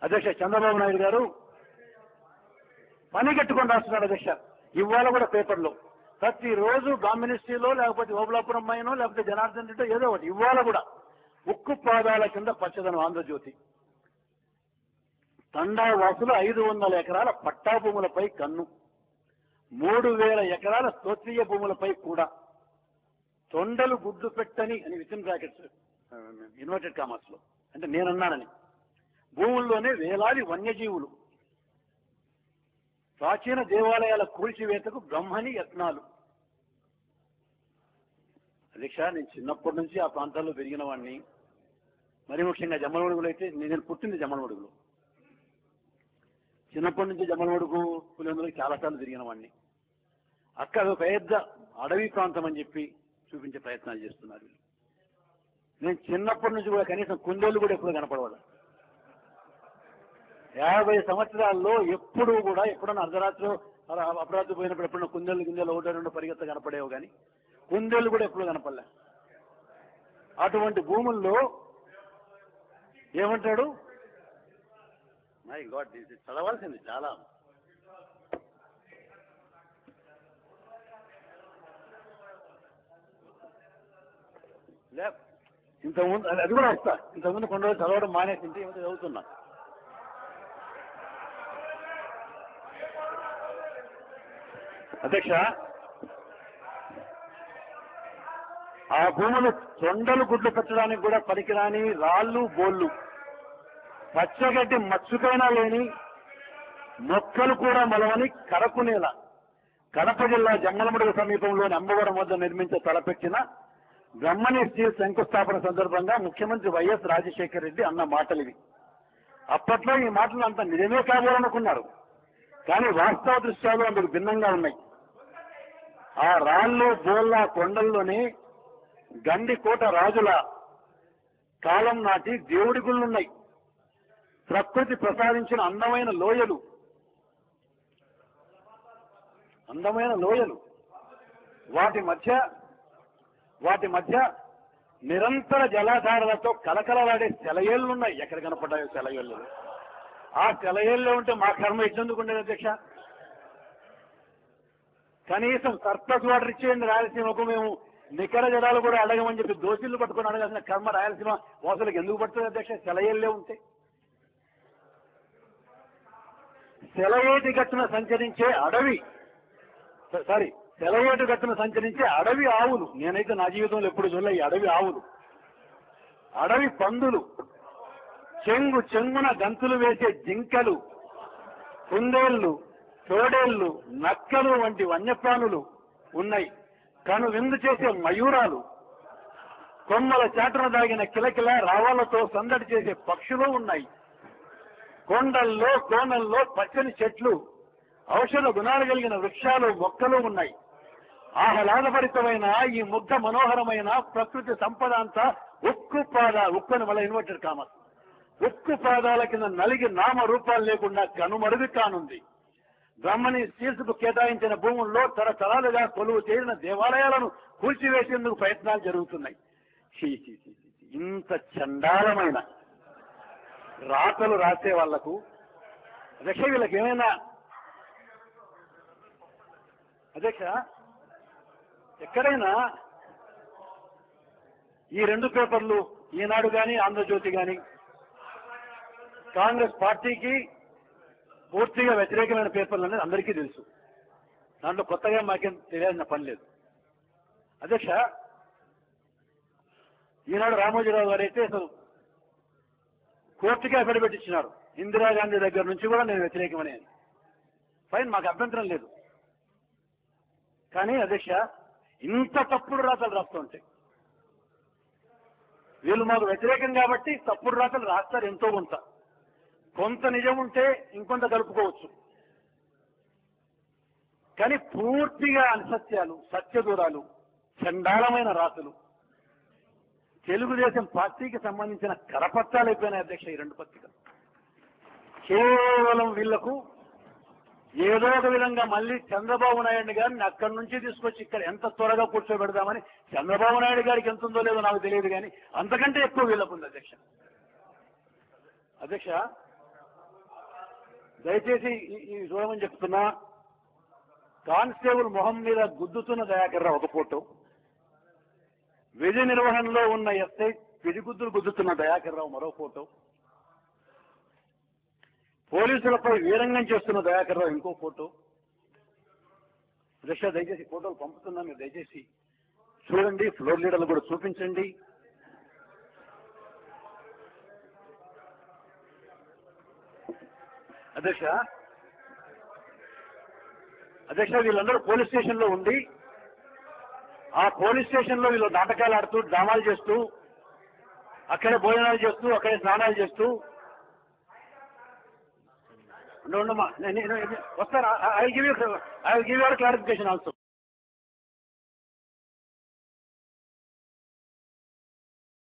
అధ్యక్ష చంద్రబాబు నాయుడు గారు పని కట్టుకొని రాస్తున్నారు అధ్యక్ష. ఇవాళ కూడా పేపర్లో ప్రతిరోజు మినిస్ట్రీలో లేకపోతే ఓబులాపురం మైనో లేకపోతే జనార్దన్ రెడ్డి ఏదో ఒకటి ఇవాళ కూడా ఉక్కు పాదాల కింద పచ్చదనం ఆంధ్రజ్యోతి. తండా వాసులు 500 ఎకరాల పట్టా భూములపై కన్ను, 3000 ఎకరాల స్తోత్రీయ భూములపై కూడా తొండలు గుడ్డు పెట్టని అని వితిన్ బ్రాకెట్స్ ఇన్వర్టెడ్ కామర్స్ లో అంటే నేనన్నానని. భూముల్లోనే వేలాది వన్యజీవులు, ప్రాచీన దేవాలయాల కూల్చివేతకు బ్రహ్మని యత్నాలు. అధ్యక్ష నేను చిన్నప్పటి నుంచి ఆ ప్రాంతాల్లో పెరిగిన వాడిని. మరి ముఖ్యంగా జమ్మలమడుగులో అయితే నేను పుట్టింది జమ్మలమడుగులో. చిన్నప్పటి నుంచి జమ్మలమడుగు పులివెందులకు చాలాసార్లు తిరిగిన వాడిని. అక్కడ పెద్ద అడవి ప్రాంతం అని చెప్పి చూపించే ప్రయత్నాలు చేస్తున్నారు. నేను చిన్నప్పటి నుంచి కూడా కనీసం కుందేళ్లు కూడా ఎప్పుడు కనపడవాలి. 50 సంవత్సరాల్లో ఎప్పుడు కూడా ఎప్పుడన్నా అర్ధరాత్రి అపరాత్రి పోయినప్పుడు ఎప్పుడన్నా కుందేళ్ళు ఒకటో రెండో పరిగెత్త కనపడేవు కానీ కుందేళ్లు కూడా ఎప్పుడు కనపడలే. అటువంటి భూముల్లో ఏమంటాడు, మై గాడ్ ఇది చదవాల్సింది చాలా. ఇంతకుముందు అది కూడా వస్తా. ఇంతకుముందు కొన్ని రోజులు చదవడం మానేసింటే ఏమిటో చదువుతున్నా. అధ్యక్ష ఆ భూములు తొండలు గుడ్లు పెట్టడానికి కూడా పనికిరాని రాళ్ళు బోళ్ళు, పచ్చగడ్డి మచ్చుకైనా లేని మొక్కలు కూడా మొలవని కరకు నేల. కడప జిల్లా జమ్మలమడుగు సమీపంలోని అంబవరం వద్ద నిర్మించే తలపెట్టిన బ్రహ్మణి స్టీల్ శంకుస్థాపన సందర్భంగా ముఖ్యమంత్రి వైఎస్ రాజశేఖర రెడ్డి అన్న మాటలు ఇవి. అప్పట్లో ఈ మాటలు అంత నిజమే కాబోలనుకున్నారు, కానీ వాస్తవ దృశ్యాలు అందుకు భిన్నంగా ఉన్నాయి. ఆ రాళ్ళు బోళ్ళ కొండల్లోనే గండికోట రాజుల కాలం నాటి దేవుడి గుళ్ళున్నాయి. ప్రకృతి ప్రసాదించిన అందమైన లోయలు, వాటి మధ్య నిరంతర జలాధారాలతో కలకలలాడే సెలయేళ్లున్నాయి. ఎక్కడ కనపడ్డాయో సెలయేళ్ళు. ఆ సెలయేళ్ళలో ఉంటే మా కర్మ ఇచ్చేందుకు ఉండేది అధ్యక్ష. కనీసం సర్ప్లస్ వాటర్ ఇచ్చేయండి రాయలసీమకు, మేము నికర జలాలు కూడా అడగమని చెప్పి దోషులు పట్టుకుని అడగాల్సిన కర్మ రాయలసీమ వాసులకు ఎందుకు పడుతుంది అధ్యక్ష? సెలయేళ్లే ఉంటే. సెలయేటి గట్టున సంచరించే అడవి ఆవులు. నేనైతే నా జీవితంలో ఎప్పుడు చూడలే ఈ అడవి ఆవులు. అడవి పందులు, చెంగున గంతులు వేసే జింకలు, కుందేళ్లు, తోడేళ్లు, నక్కలు వంటి వన్యప్రాణులు ఉన్నాయి. కను విందు చేసే మయూరాలు, కొమ్మల చాటున దాగిన కిలకిల రావాలతో సందడి చేసే పక్షులు ఉన్నాయి. కొండల్లో కోనల్లో పచ్చని చెట్లు, ఔషధ గుణాలు కలిగిన వృక్షాలు మొక్కలు ఉన్నాయి. ఆహ్లాదభరితమైన ఈ ముగ్ధ మనోహరమైన ప్రకృతి సంపద అంతా ఉక్కుని వల్ల ఇన్వర్టెడ్ కామర్స్ ఉక్కు పాదాల కింద నలిగి నామ రూపాలు లేకుండా కనుమరుగు కానుంది. బ్రహ్మణి స్టీల్స్కు కేటాయించిన భూముల్లో తరతరాలుగా కొలువు చేరిన దేవాలయాలను కూల్చివేసేందుకు ప్రయత్నాలు జరుగుతున్నాయి. ఇంత చండాలమైన రాతలు రాసే వాళ్లకు అధ్యక్ష వీళ్ళకి ఏమైనా అధ్యక్ష ఎక్కడైనా ఈ 2 పేపర్లు ఈనాడు కానీ ఆంధ్రజ్యోతి కానీ కాంగ్రెస్ పార్టీకి పూర్తిగా వ్యతిరేకమైన పేపర్లు అనేది అందరికీ తెలుసు. దాంట్లో కొత్తగా మాకేం తెలియాల్సిన పని లేదు. అధ్యక్ష ఈనాడు రామోజీరావు గారు అయితే అసలు కోర్టుకి అఫిడవిట్ ఇచ్చినారు, ఇందిరాగాంధీ దగ్గర నుంచి కూడా నేను వ్యతిరేకమని. ఫైన్, మాకు అభ్యంతరం లేదు. కానీ అధ్యక్ష ఇంత తప్పుడు రాతలు రాస్తుంటే వీళ్ళు మాకు వ్యతిరేకం కాబట్టి తప్పుడు రాతలు రాస్తారు. ఎంతో కొంత నిజం ఉంటే ఇంకొంత కలుపుకోవచ్చు, కానీ పూర్తిగా అసత్యాలు, సత్యదూరాలు, చండాలమైన రాతలు తెలుగుదేశం పార్టీకి సంబంధించిన కరపత్రాలు అయిపోయినాయి అధ్యక్ష. ఈ 2 పత్రికలు కేవలం వీళ్లకు ఏదో ఒక విధంగా మళ్ళీ చంద్రబాబు నాయుడు గారిని అక్కడి నుంచి తీసుకొచ్చి ఇక్కడ ఎంత త్వరగా కూర్చోబెడదామని. చంద్రబాబు నాయుడు గారికి ఎంత ఉందో లేదో నాకు తెలియదు, కానీ అంతకంటే ఎక్కువ వీళ్ళకు ఉంది అధ్యక్ష. దయచేసి ఈ చూడమని చెప్తున్నా. కానిస్టేబుల్ మొహం మీద గుద్దుతున్న దయాకర్ రావు ఒక ఫోటో, విధి నిర్వహణలో ఉన్న ఎస్ఐ పిడిగుద్దులు గుద్దుతున్న దయాకర్ రావు మరో ఫోటో, పోలీసులపై వీరంగం చేస్తున్న దయాకర్ రావు ఇంకో ఫోటో. దయచేసి ఫోటోలు పంపుతున్నా, మీరు దయచేసి చూడండి, ఫ్లోర్ లీడర్లు కూడా చూపించండి. అధ్యక్ష వీళ్ళందరూ పోలీస్ స్టేషన్ లో ఉండి ఆ పోలీస్ స్టేషన్ లో వీళ్ళు నాటకాలు ఆడుతూ డ్రామాలు చేస్తూ అక్కడే భోజనాలు చేస్తూ అక్కడే స్నానాలు చేస్తూ ఉండమ్మా వస్తారా? I will give you clarification also.